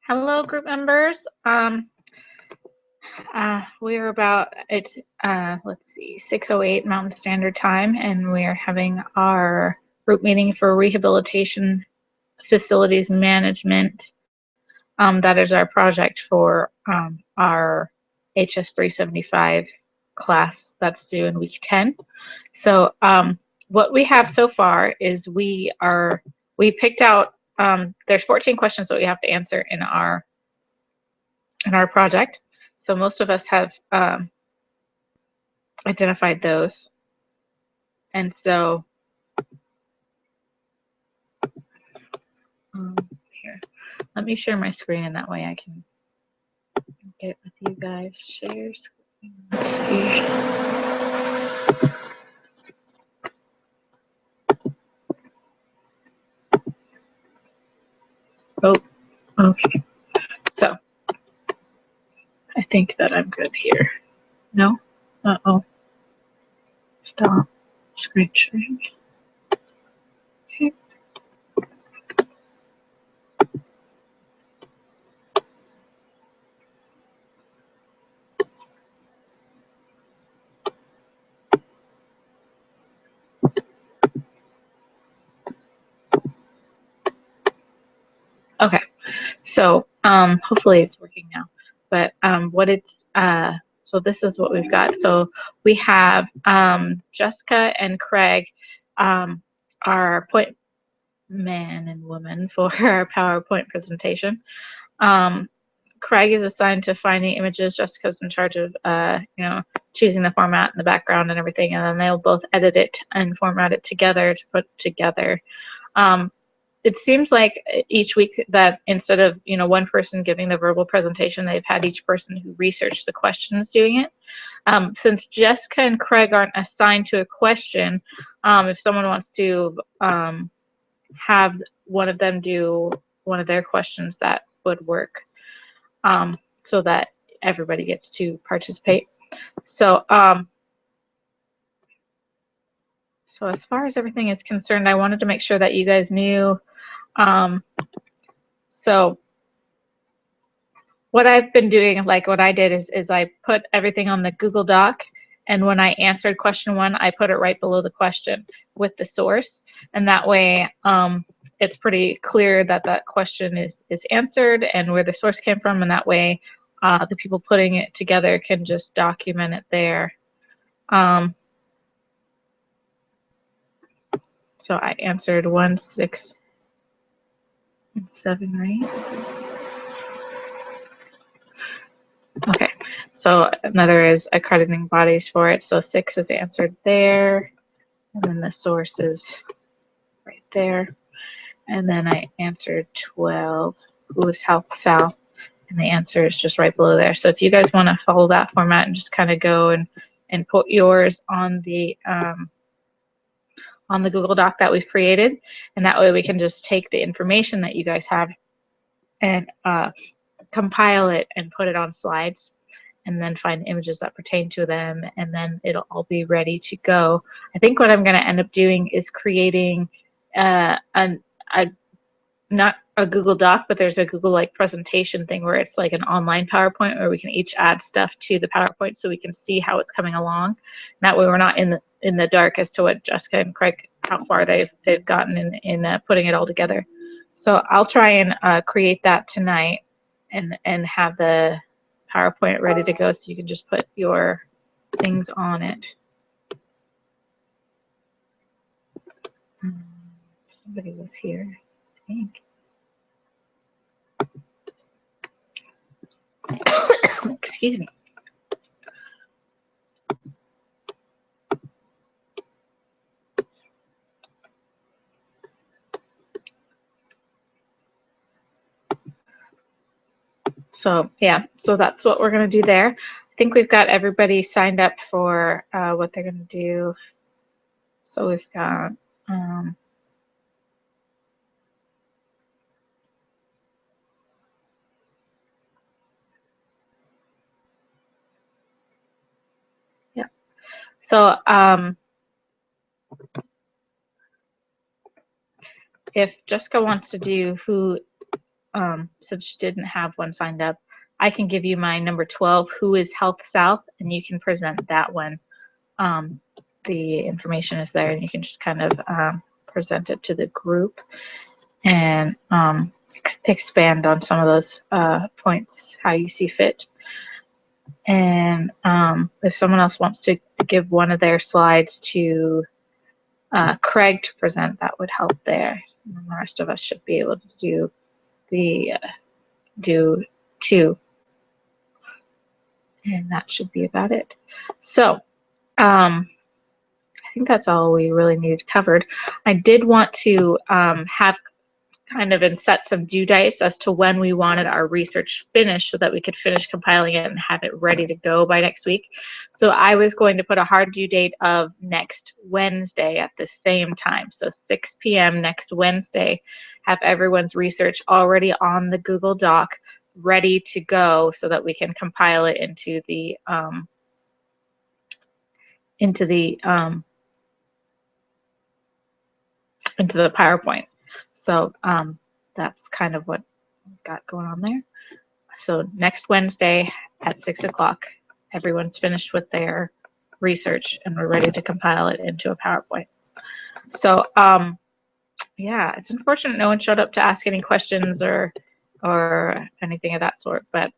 Hello, group members. We're about, let's see, 6:08 Mountain Standard Time, and we're having our group meeting for rehabilitation facilities management. That is our project for our HS 375 class that's due in week 10. So what we have so far is we picked out, there's 14 questions that we have to answer in our project. So most of us have identified those. And so here, let me share my screen, and that way I can get with you guys. Share screen. Let's see. Oh, okay. So I think that I'm good here. No? Uh-oh. Stop screen sharing. Okay. Okay. So hopefully it's working now. But so this is what we've got. So we have Jessica and Craig, our point man and woman for our PowerPoint presentation. Craig is assigned to finding images. Jessica's in charge of choosing the format and the background and everything, and then they'll both edit it and format it together to put together. It seems like each week that instead of one person giving the verbal presentation, they've had each person who researched the questions doing it. Since Jessica and Craig aren't assigned to a question, if someone wants to have one of them do one of their questions, that would work, so that everybody gets to participate. So so as far as everything is concerned, I wanted to make sure that you guys knew. So what I've been doing, like what I did is I put everything on the Google Doc, and when I answered question 1, I put it right below the question with the source, and that way it's pretty clear that that question is answered and where the source came from, and that way the people putting it together can just document it there. So I answered 1, 6, and 7, right? Okay, so another is accrediting bodies for it. So 6 is answered there, and then the source is right there. And then I answered 12, who is Health South, and the answer is just right below there. So if you guys want to follow that format and just kind of go and put yours on the Google Doc that we've created, and that way we can just take the information that you guys have and compile it and put it on slides, and then find images that pertain to them, and then it'll all be ready to go. I think what I'm going to end up doing is creating not a Google Doc, but there's a Google like presentation thing where it's like an online PowerPoint where we can each add stuff to the PowerPoint so we can see how it's coming along. And that way we're not in the dark as to what Jessica and Craig, how far they've gotten in putting it all together. So I'll try and create that tonight and have the PowerPoint ready to go so you can just put your things on it. Somebody was here, I think. Excuse me. So yeah, so that's what we're going to do there. I think we've got everybody signed up for what they're going to do. So we've got yeah. So if Jessica wants to do who since you didn't have one signed up, I can give you my number 12, who is Health South, and you can present that one. The information is there, and you can just kind of present it to the group and expand on some of those points how you see fit. And if someone else wants to give one of their slides to Craig to present, that would help there. And the rest of us should be able to do do two, and that should be about it. So I think that's all we really needed covered. I did want to have kind of and set some due dates as to when we wanted our research finished so that we could finish compiling it and have it ready to go by next week. So I was going to put a hard due date of next Wednesday at the same time. So 6 p.m. next Wednesday, have everyone's research already on the Google Doc ready to go so that we can compile it into the PowerPoint. So that's kind of what we've got going on there. So next Wednesday at 6 o'clock, everyone's finished with their research and we're ready to compile it into a PowerPoint. So yeah, it's unfortunate no one showed up to ask any questions or anything of that sort, but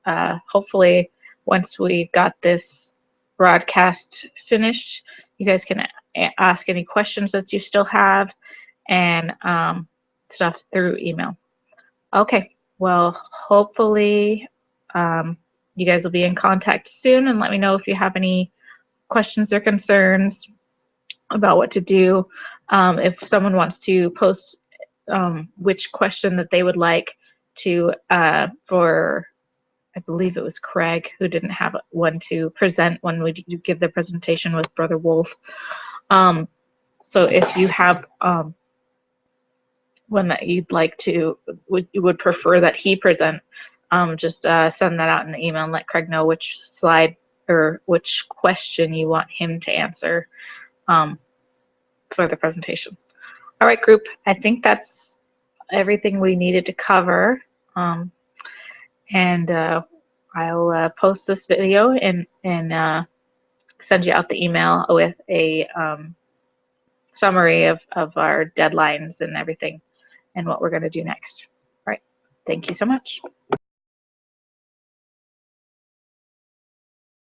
hopefully once we got this broadcast finished, you guys can ask any questions that you still have and stuff through email. Okay, well, hopefully you guys will be in contact soon, and let me know if you have any questions or concerns about what to do. If someone wants to post which question that they would like to for, I believe it was Craig who didn't have one to present when we give the presentation with Brother Wolf. So if you have one that you'd like to, you would prefer that he present, just send that out in the email and let Craig know which slide or which question you want him to answer for the presentation. All right, group, I think that's everything we needed to cover. And I'll post this video and send you out the email with a summary of our deadlines and everything and what we're going to do next. All right, thank you so much.